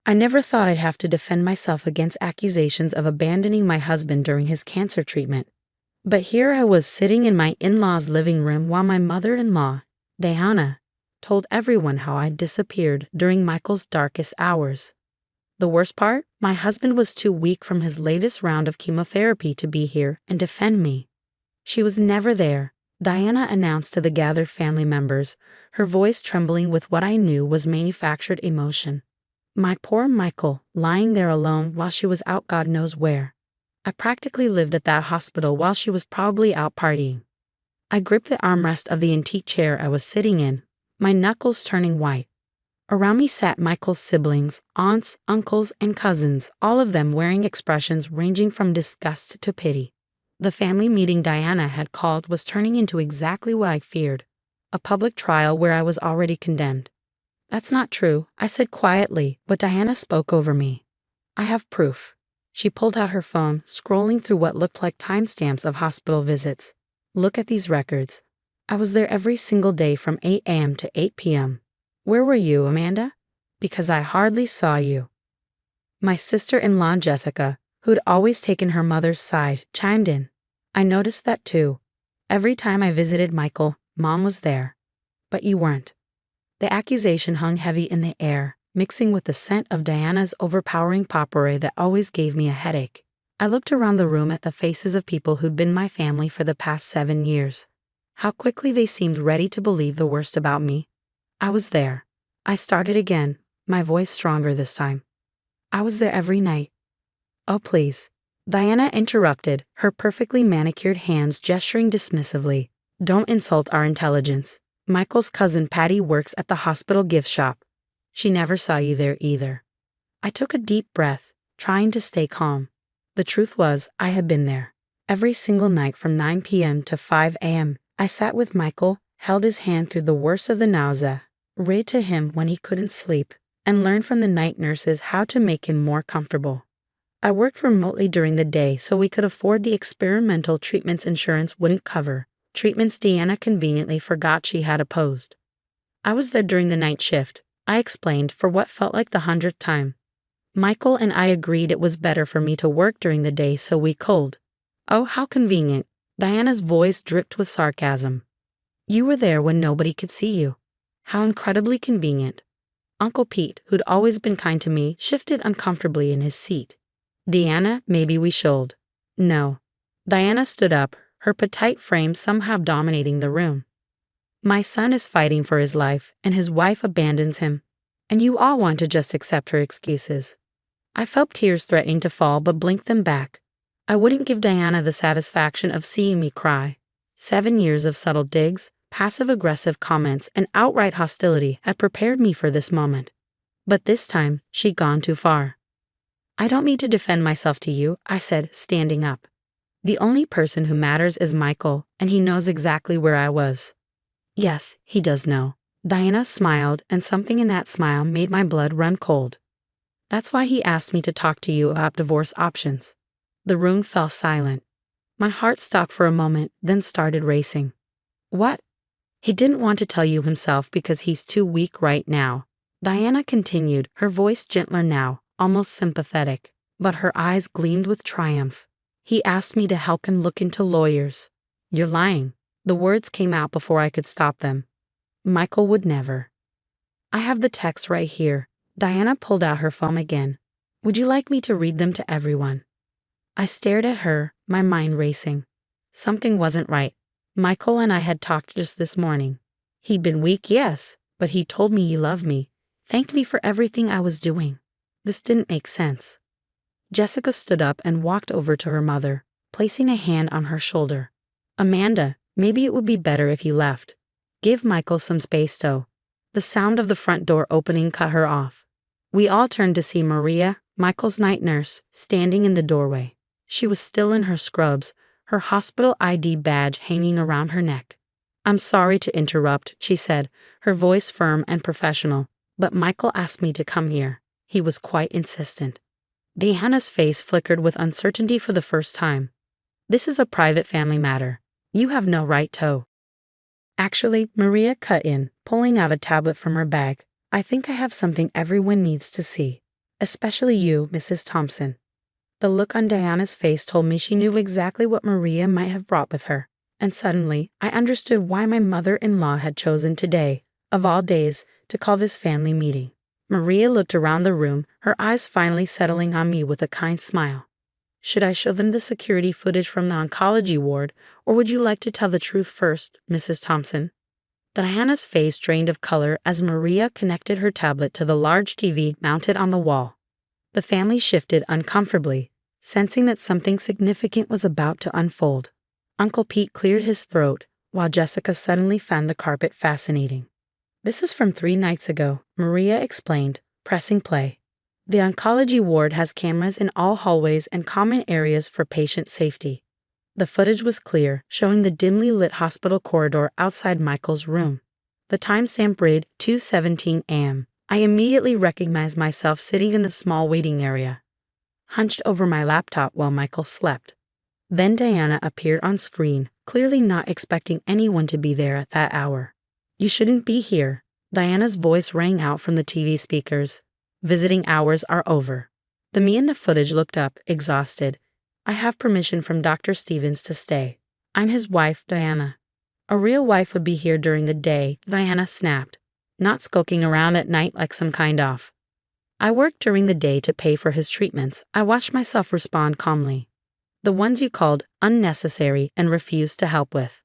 I never thought I'd have to defend myself against accusations of abandoning my husband during his cancer treatment. But here I was sitting in my in-laws' living room while my mother-in-law, Diana, told everyone how I'd disappeared during Michael's darkest hours. The worst part? My husband was too weak from his latest round of chemotherapy to be here and defend me. She was never there, Diana announced to the gathered family members, her voice trembling with what I knew was manufactured emotion. My poor Michael, lying there alone while she was out God knows where. I practically lived at that hospital while she was probably out partying. I gripped the armrest of the antique chair I was sitting in, my knuckles turning white. Around me sat Michael's siblings, aunts, uncles, and cousins, all of them wearing expressions ranging from disgust to pity. The family meeting Diana had called was turning into exactly what I feared, a public trial where I was already condemned. "That's not true," I said quietly, but Diana spoke over me. "I have proof." She pulled out her phone, scrolling through what looked like timestamps of hospital visits. "Look at these records. I was there every single day from 8 a.m. to 8 p.m. Where were you, Amanda? Because I hardly saw you." My sister-in-law Jessica, who'd always taken her mother's side, chimed in. "I noticed that too. Every time I visited Michael, Mom was there. But you weren't." The accusation hung heavy in the air, mixing with the scent of Diana's overpowering potpourri that always gave me a headache. I looked around the room at the faces of people who'd been my family for the past 7 years. How quickly they seemed ready to believe the worst about me. I was there. I started again, my voice stronger this time. "I was there every night." "Oh, please." Diana interrupted, her perfectly manicured hands gesturing dismissively. "Don't insult our intelligence. Michael's cousin Patty works at the hospital gift shop. She never saw you there either." I took a deep breath, trying to stay calm. The truth was, I had been there. Every single night from 9 p.m. to 5 a.m., I sat with Michael, held his hand through the worst of the nausea, read to him when he couldn't sleep, and learned from the night nurses how to make him more comfortable. I worked remotely during the day so we could afford the experimental treatments insurance wouldn't cover, treatments Deanna conveniently forgot she had opposed. I was there during the night shift, I explained for what felt like the 100th time. Michael and I agreed it was better for me to work during the day so we could. "Oh, how convenient." Diana's voice dripped with sarcasm. "You were there when nobody could see you. How incredibly convenient." Uncle Pete, who'd always been kind to me, shifted uncomfortably in his seat. "Deanna, maybe we should." "No." Diana stood up, her petite frame somehow dominating the room. "My son is fighting for his life, and his wife abandons him. And you all want to just accept her excuses." I felt tears threatening to fall but blinked them back. I wouldn't give Diana the satisfaction of seeing me cry. 7 years of subtle digs, passive-aggressive comments, and outright hostility had prepared me for this moment. But this time, she'd gone too far. "I don't mean to defend myself to you," I said, standing up. "The only person who matters is Michael, and he knows exactly where I was." "Yes, he does know." Diana smiled, and something in that smile made my blood run cold. "That's why he asked me to talk to you about divorce options." The room fell silent. My heart stopped for a moment, then started racing. "What?" "He didn't want to tell you himself because he's too weak right now," Diana continued, her voice gentler now, almost sympathetic, but her eyes gleamed with triumph. "He asked me to help him look into lawyers." "You're lying." The words came out before I could stop them. "Michael would never." "I have the texts right here." Diana pulled out her phone again. "Would you like me to read them to everyone?" I stared at her, my mind racing. Something wasn't right. Michael and I had talked just this morning. He'd been weak, yes, but he told me he loved me, thanked me for everything I was doing. This didn't make sense. Jessica stood up and walked over to her mother, placing a hand on her shoulder. "Amanda, maybe it would be better if you left. Give Michael some space, though." The sound of the front door opening cut her off. We all turned to see Maria, Michael's night nurse, standing in the doorway. She was still in her scrubs, her hospital ID badge hanging around her neck. "I'm sorry to interrupt," she said, her voice firm and professional, "but Michael asked me to come here. He was quite insistent." Deanna's face flickered with uncertainty for the first time. "This is a private family matter. You have no right to." Actually, Maria cut in, pulling out a tablet from her bag. "I think I have something everyone needs to see." Especially you, Mrs. Thompson. The look on Diana's face told me she knew exactly what Maria might have brought with her, and suddenly I understood why my mother-in-law had chosen today, of all days, to call this family meeting. Maria looked around the room, her eyes finally settling on me with a kind smile. Should I show them the security footage from the oncology ward, or would you like to tell the truth first, Mrs. Thompson? Diana's face drained of color as Maria connected her tablet to the large TV mounted on the wall. The family shifted uncomfortably, sensing that something significant was about to unfold. Uncle Pete cleared his throat, while Jessica suddenly found the carpet fascinating. This is from 3 nights ago, Maria explained, pressing play. The oncology ward has cameras in all hallways and common areas for patient safety. The footage was clear, showing the dimly lit hospital corridor outside Michael's room. The timestamp read 2:17 a.m. I immediately recognized myself sitting in the small waiting area, hunched over my laptop while Michael slept. Then Diana appeared on screen, clearly not expecting anyone to be there at that hour. You shouldn't be here. Diana's voice rang out from the TV speakers. Visiting hours are over. The me in the footage looked up, exhausted. I have permission from Dr. Stevens to stay. I'm his wife, Diana. A real wife would be here during the day, Diana snapped, not skulking around at night like some kind of. I worked during the day to pay for his treatments. I watched myself respond calmly. The ones you called unnecessary and refused to help with.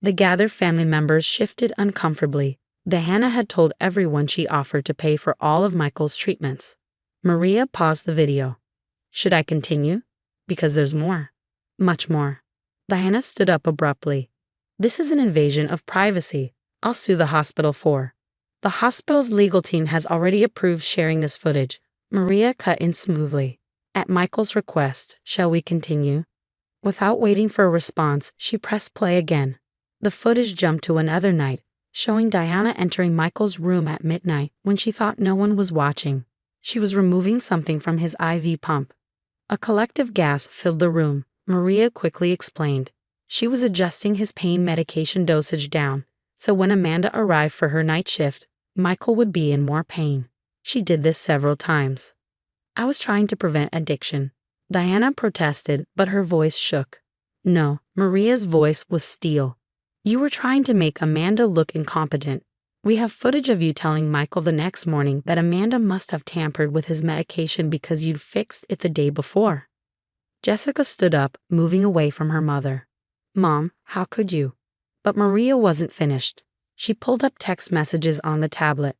The gathered family members shifted uncomfortably. Diana had told everyone she offered to pay for all of Michael's treatments. Maria paused the video. Should I continue? Because there's more. Much more. Diana stood up abruptly. This is an invasion of privacy. I'll sue the hospital for. The hospital's legal team has already approved sharing this footage. Maria cut in smoothly. At Michael's request, shall we continue? Without waiting for a response, she pressed play again. The footage jumped to another night, showing Diana entering Michael's room at midnight when she thought no one was watching. She was removing something from his IV pump. A collective gasp filled the room. Maria quickly explained. She was adjusting his pain medication dosage down, so when Amanda arrived for her night shift, Michael would be in more pain. She did this several times. I was trying to prevent addiction. Diana protested, but her voice shook. No, Maria's voice was steel. You were trying to make Amanda look incompetent. We have footage of you telling Michael the next morning that Amanda must have tampered with his medication because you'd fixed it the day before. Jessica stood up, moving away from her mother. Mom, how could you? But Maria wasn't finished. She pulled up text messages on the tablet.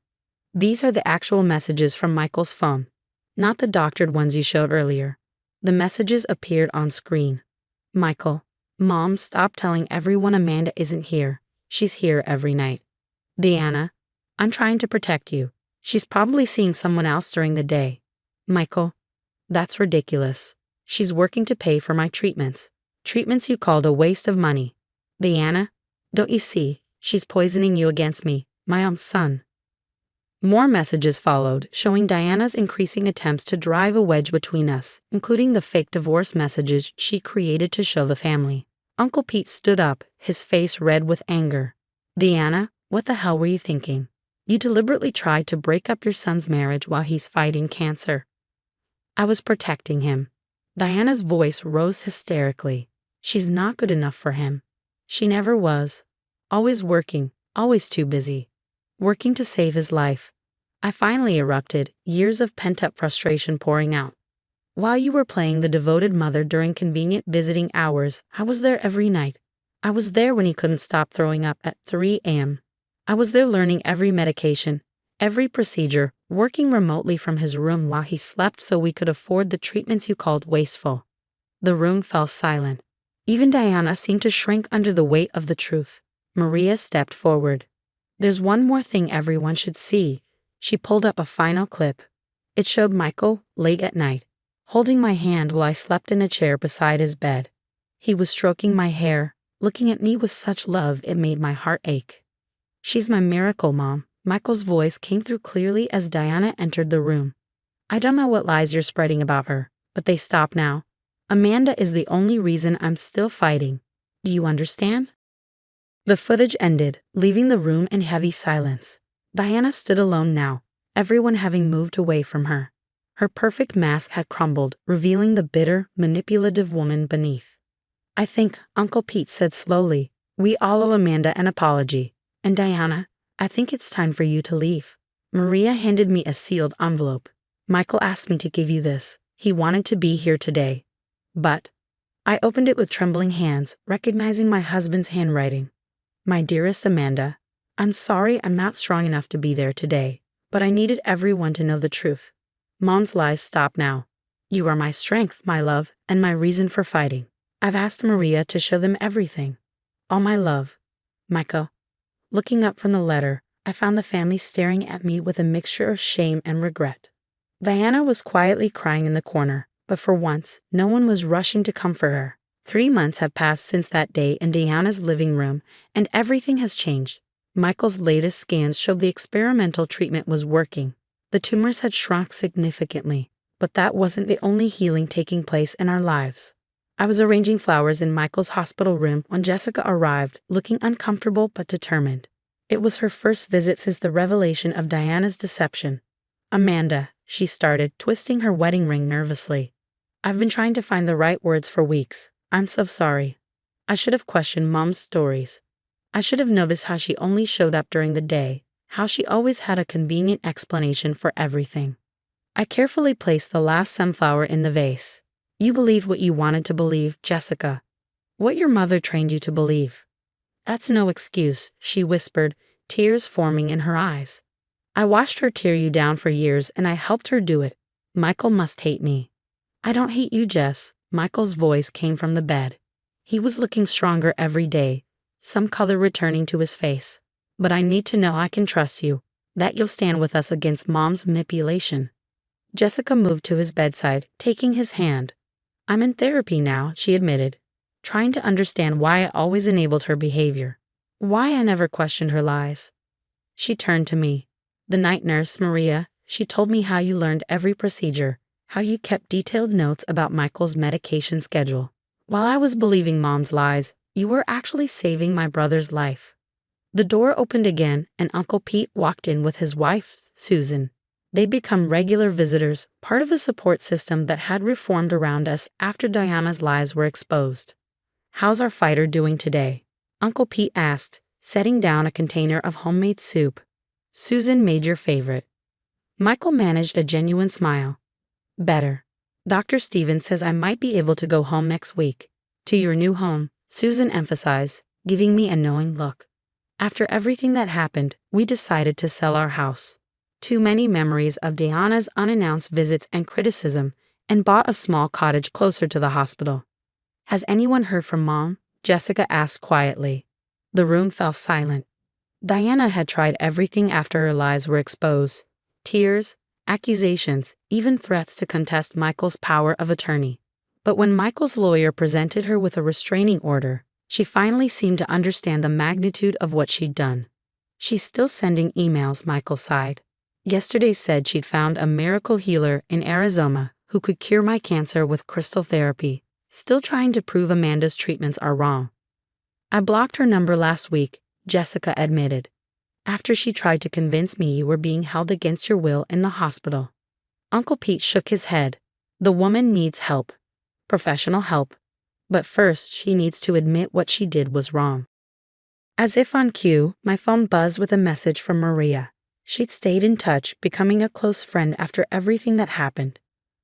These are the actual messages from Michael's phone, not the doctored ones you showed earlier. The messages appeared on screen. Michael, Mom, stop telling everyone Amanda isn't here. She's here every night. Diana, I'm trying to protect you. She's probably seeing someone else during the day. Michael, that's ridiculous. She's working to pay for my treatments. Treatments you called a waste of money. Diana, don't you see? She's poisoning you against me, my own son. More messages followed, showing Diana's increasing attempts to drive a wedge between us, including the fake divorce messages she created to show the family. Uncle Pete stood up, his face red with anger. Diana, what the hell were you thinking? You deliberately tried to break up your son's marriage while he's fighting cancer. I was protecting him. Diana's voice rose hysterically. She's not good enough for him. She never was. Always working, always too busy. Working to save his life. I finally erupted, years of pent-up frustration pouring out. While you were playing the devoted mother during convenient visiting hours, I was there every night. I was there when he couldn't stop throwing up at 3 a.m. I was there learning every medication, every procedure, working remotely from his room while he slept so we could afford the treatments you called wasteful. The room fell silent. Even Diana seemed to shrink under the weight of the truth. Maria stepped forward. There's one more thing everyone should see. She pulled up a final clip. It showed Michael, late at night, holding my hand while I slept in a chair beside his bed. He was stroking my hair, looking at me with such love it made my heart ache. She's my miracle, Mom. Michael's voice came through clearly as Diana entered the room. I don't know what lies you're spreading about her, but they stop now. Amanda is the only reason I'm still fighting. Do you understand? The footage ended, leaving the room in heavy silence. Diana stood alone now, everyone having moved away from her. Her perfect mask had crumbled, revealing the bitter, manipulative woman beneath. "I think," Uncle Pete said slowly, "we all owe Amanda an apology. And Diana, I think it's time for you to leave." Maria handed me a sealed envelope. "Michael asked me to give you this. He wanted to be here today. But—" I opened it with trembling hands, recognizing my husband's handwriting. "My dearest Amanda, I'm sorry I'm not strong enough to be there today, but I needed everyone to know the truth. Mom's lies stop now. You are my strength, my love, and my reason for fighting. I've asked Maria to show them everything. All my love. Michael." Looking up from the letter, I found the family staring at me with a mixture of shame and regret. Diana was quietly crying in the corner, but for once, no one was rushing to comfort her. 3 months have passed since that day in Diana's living room, and everything has changed. Michael's latest scans showed the experimental treatment was working. The tumors had shrunk significantly, but that wasn't the only healing taking place in our lives. I was arranging flowers in Michael's hospital room when Jessica arrived, looking uncomfortable but determined. It was her first visit since the revelation of Diana's deception. "Amanda," she started, twisting her wedding ring nervously. "I've been trying to find the right words for weeks. I'm so sorry. I should have questioned Mom's stories. I should have noticed how she only showed up during the day, how she always had a convenient explanation for everything." I carefully placed the last sunflower in the vase. "You believed what you wanted to believe, Jessica. What your mother trained you to believe. That's no excuse," she whispered, tears forming in her eyes. "I watched her tear you down for years and I helped her do it. Michael must hate me." "I don't hate you, Jess." Michael's voice came from the bed. He was looking stronger every day, some color returning to his face. "But I need to know I can trust you, that you'll stand with us against Mom's manipulation." Jessica moved to his bedside, taking his hand. "I'm in therapy now," she admitted, trying to understand why I always enabled her behavior, why I never questioned her lies. She turned to me. "The night nurse, Maria, she told me how you learned every procedure, how you kept detailed notes about Michael's medication schedule. While I was believing Mom's lies, you were actually saving my brother's life." The door opened again, and Uncle Pete walked in with his wife, Susan. They'd become regular visitors, part of a support system that had reformed around us after Diana's lies were exposed. "How's our fighter doing today?" Uncle Pete asked, setting down a container of homemade soup. "Susan made your favorite." Michael managed a genuine smile. "Better. Dr. Stevens says I might be able to go home next week." "To your new home," Susan emphasized, giving me a knowing look. "After everything that happened, we decided to sell our house. Too many memories of Diana's unannounced visits and criticism, and bought a small cottage closer to the hospital." "Has anyone heard from Mom?" Jessica asked quietly. The room fell silent. Diana had tried everything after her lies were exposed. Tears, accusations, even threats to contest Michael's power of attorney. But when Michael's lawyer presented her with a restraining order, she finally seemed to understand the magnitude of what she'd done. "She's still sending emails," Michael sighed. "Yesterday said she'd found a miracle healer in Arizona who could cure my cancer with crystal therapy. Still trying to prove Amanda's treatments are wrong." "I blocked her number last week," Jessica admitted, "after she tried to convince me you were being held against your will in the hospital." Uncle Pete shook his head. "The woman needs help. Professional help. But first she needs to admit what she did was wrong." As if on cue, my phone buzzed with a message from Maria. She'd stayed in touch, becoming a close friend after everything that happened.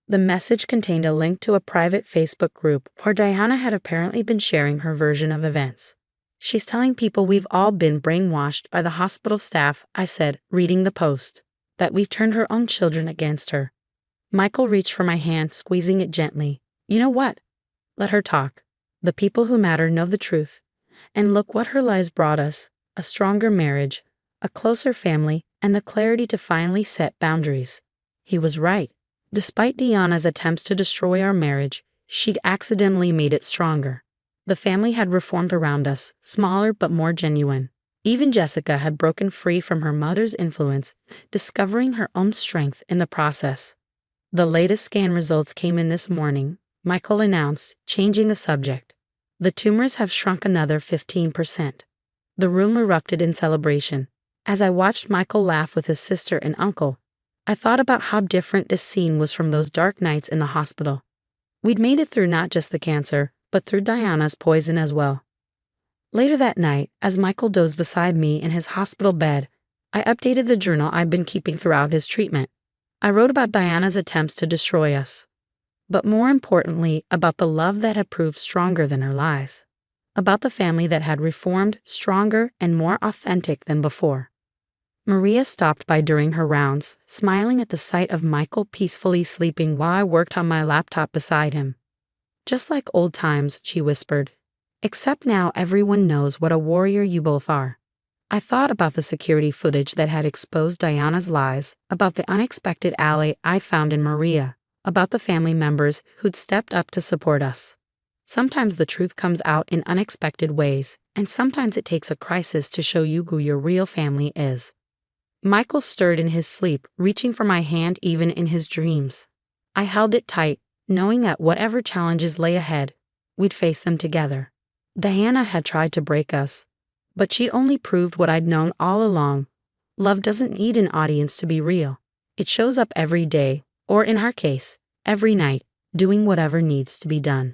The message contained a link to a private Facebook group where Diana had apparently been sharing her version of events. "She's telling people we've all been brainwashed by the hospital staff," I said, reading the post, "that we've turned her own children against her." Michael reached for my hand, squeezing it gently. "You know what? Let her talk. The people who matter know the truth. And look what her lies brought us: a stronger marriage, a closer family, and the clarity to finally set boundaries." He was right. Despite Diana's attempts to destroy our marriage, she'd accidentally made it stronger. The family had reformed around us, smaller but more genuine. Even Jessica had broken free from her mother's influence, discovering her own strength in the process. "The latest scan results came in this morning," Michael announced, changing the subject. "The tumors have shrunk another 15%. The room erupted in celebration. As I watched Michael laugh with his sister and uncle, I thought about how different this scene was from those dark nights in the hospital. We'd made it through not just the cancer, but through Diana's poison as well. Later that night, as Michael dozed beside me in his hospital bed, I updated the journal I'd been keeping throughout his treatment. I wrote about Diana's attempts to destroy us, but more importantly, about the love that had proved stronger than her lies, about the family that had reformed, stronger and more authentic than before. Maria stopped by during her rounds, smiling at the sight of Michael peacefully sleeping while I worked on my laptop beside him. "Just like old times," she whispered. "Except now everyone knows what a warrior you both are." I thought about the security footage that had exposed Diana's lies, about the unexpected ally I found in Maria, about the family members who'd stepped up to support us. Sometimes the truth comes out in unexpected ways, and sometimes it takes a crisis to show you who your real family is. Michael stirred in his sleep, reaching for my hand even in his dreams. I held it tight, knowing that whatever challenges lay ahead, we'd face them together. Diana had tried to break us, but she'd only proved what I'd known all along. Love doesn't need an audience to be real. It shows up every day, or in her case, every night, doing whatever needs to be done.